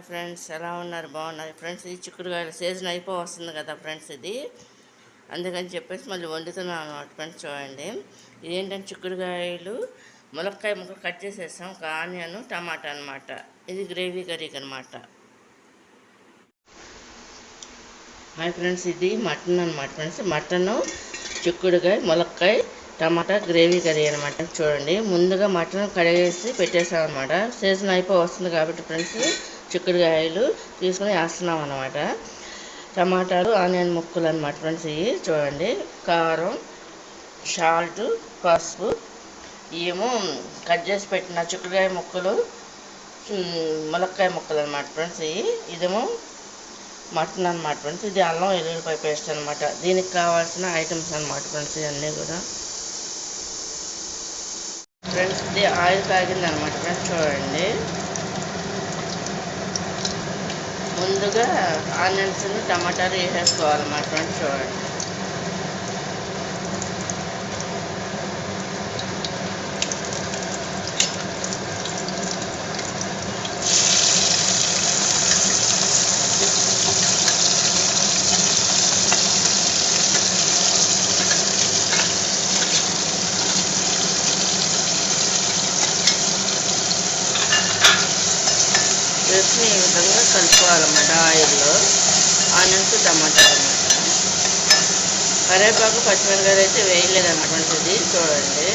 Hi friends, ఎలా ఉన్నారు? బాగున్నారు ఫ్రెండ్స్. ఈ చిక్కుడుకాయల సీజన్ వస్తుంది కదా ఫ్రెండ్స్. ఇది అందుకని చెప్పేసి మళ్ళీ వండుతున్నాను అన్నమాట ఫ్రెండ్స్. చూడండి, ఇదేంటంటే చిక్కుడుకాయలు ములక్కాయ ముక్కలు కట్ చేసేసాం, ఒక ఆనియన్ టమాటా అనమాట. ఇది గ్రేవీ కర్రీకి అనమాట. హాయ్ ఫ్రెండ్స్, ఇది మటన్ అనమాట ఫ్రెండ్స్. మటన్, చిక్కుడుకాయ, ములక్కాయ, టమాటా గ్రేవీ కర్రీ అనమాట. చూడండి, ముందుగా మటన్ కడిగేసి పెట్టేసాం అనమాట. సీజన్ వస్తుంది కాబట్టి ఫ్రెండ్స్ చిక్కుడుకాయలు తీసుకుని వేస్తున్నాం అనమాట. టమాటాలు, ఆనియన్ ముక్కలు అనమాట ఫ్రెండ్స్. ఇవి చూడండి, కారం, సాల్ట్, పసుపు, ఏమో కట్ చేసి పెట్టిన చిక్కుడుకాయ ముక్కలు, ములక్కాయ ముక్కలు అనమాట ఫ్రెండ్స్. ఇదేమో మటన్ అనమాట ఫ్రెండ్స్. ఇది అల్లం వెల్లుల్లిపాయ పేస్ట్ అనమాట. దీనికి కావాల్సిన ఐటమ్స్ అనమాట ఫ్రెండ్స్. ఇవన్నీ కూడా ఫ్రెండ్స్. ఇది ఆయిల్ కాగింది అనమాట ఫ్రెండ్స్. చూడండి, ముందుగా ఆనియన్స్, టమాటాలు వేసేసుకోవాలన్నమాట ఫ్రెండ్స్. చూడండి, వేసి ఈ విధంగా కలుపుకోవాలన్నమాట ఆయిల్లో. ఆనియన్స్, టమాటాలు అన్నమాట. కరివేపాకు, పచ్చిమిరపకాయలు అయితే వేయలేదన్నమాట. ఇది చూడండి,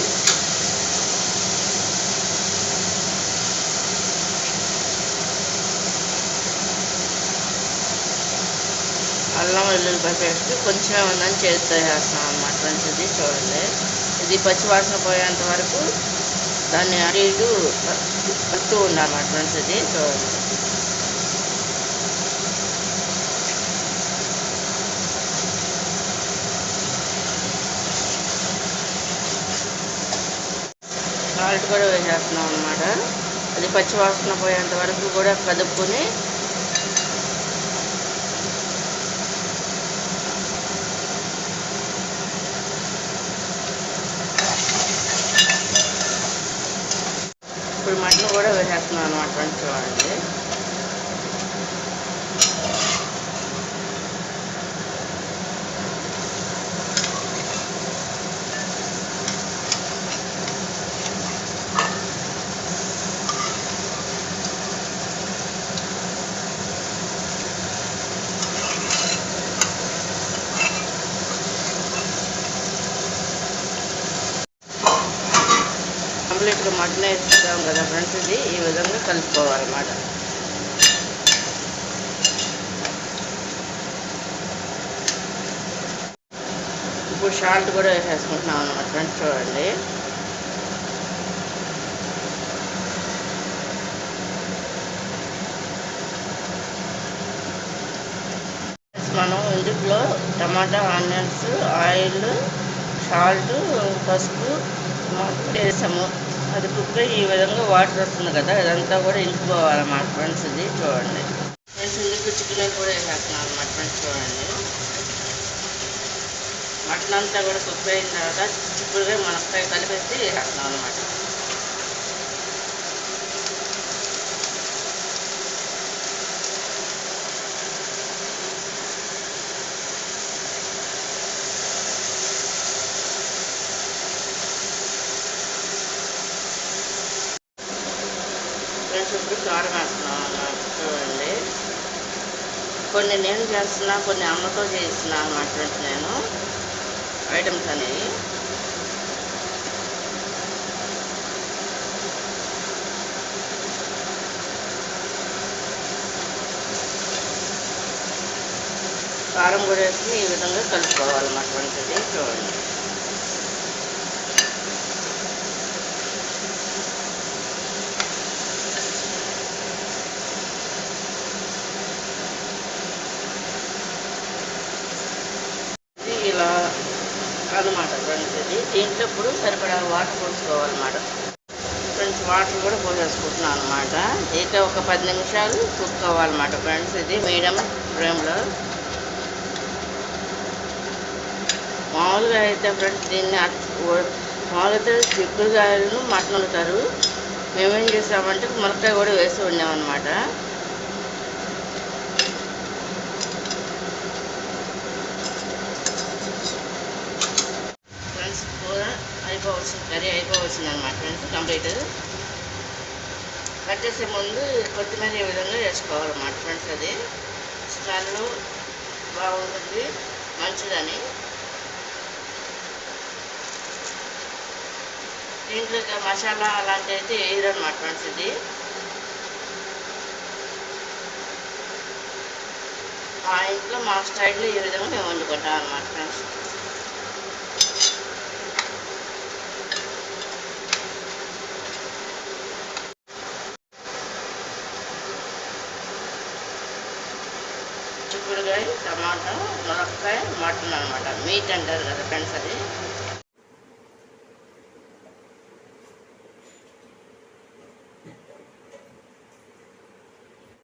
అల్లం వెల్లుల్లిపాయ పేస్ట్ కొంచెం ఉందని చేతితో వేస్తాం అన్నమాట ఫ్రెండ్స్. ఇది చూడండి, ఇది పచ్చివాసన పోయేంత వరకు దాన్ని అటు ఇటు కలుపుతూ ఉండాలన్నమాట ఫ్రెండ్స్. ఇది చూడండి, సాల్ట్ కూడా వేసేస్తున్నాం అనమాట. అది పచ్చివాసన పోయేంత వరకు కూడా కదుపుకొని ఇప్పుడు మటన్ కూడా వేసేస్తున్నాం అనమాట ఫ్రెండ్స్. చూడండి, కంప్లీట్గా మటన్ వేస్తాం కదా ఫ్రెండ్స్. ఇది ఈ విధంగా కలుపుకోవాలన్నమాట. ఇప్పుడు సాల్ట్ కూడా వేసేసుకుంటున్నాం అన్నమాట ఫ్రెండ్స్. చూడండి, మనం ఇందులో టమాటా, ఆనియన్స్, ఆయిల్, సాల్ట్, పసుపు వేసాము. అది కుక్ ఈ విధంగా వాటర్ వస్తుంది కదా, ఇదంతా కూడా ఇంకిపోవాలన్నమాట ఫ్రెండ్స్. ఇది చూడండి ఫ్రెండ్స్, ఇందుకు చికెన్ కూడా వేసేస్తున్నాం అన్నమాట ఫ్రెండ్స్. చూడండి, మటన్ అంతా కూడా కుక్ అయిన తర్వాత చిక్కుడుగా మునక్కాయ కలిపేసి వేసేస్తున్నాం అన్నమాట. ఇప్పుడు కారం వేస్తున్నాం అన్నమాట. చూడండి, కొన్ని నేను చేస్తున్నా, కొన్ని అమ్మతో చేస్తున్నా అన్నమాట ఫ్రెండ్స్. నేను ఐటమ్స్ అనేవి కారం కూడా వేసి ఈ విధంగా కలుపుకోవాలన్నమాట ఫ్రెండ్స్. ఇది చూడండి, ఇలా అనమాట ఫ్రెండ్స్. ఇది దీంట్లో ఇప్పుడు సరిపడా వాటర్ పోసుకోవాలన్నమాట ఫ్రెండ్స్. వాటర్ కూడా పోసేసుకుంటున్నాం అనమాట. ఇక ఒక 10 నిమిషాలు కుక్ అవ్వాలన్నమాట ఫ్రెండ్స్. ఇది మీడియం ఫ్లేమ్లో. మామూలుగా అయితే ఫ్రెండ్స్ దీన్ని మామూలుగా చిక్కుడుకాయలను మటన్ వండుతారు. మేమేం చేసామంటే మునక్కాయ కూడా వేసి వండామన్నమాట. పెట్టేసే ముందు కొత్తిమీర ఈ విధంగా వేసుకోవాలన్నమాట ఫ్రెండ్స్. అది స్మెల్ బాగుంటుంది, మంచిదని. దీంట్లో మసాలా అలాంటివి అయితే వేయరు అన్నమాట ఫ్రెండ్స్. ఇది మా ఇంట్లో మా స్టైల్లో ఈ విధంగా మేము వండుకుంటాం అన్నమాట ఫ్రెండ్స్. చిక్కుడుకాయ, టమాటా, మునక్కాయ, మటన్ అనమాట. మీట్ అంటారు కదా ఫ్రెండ్స్. అది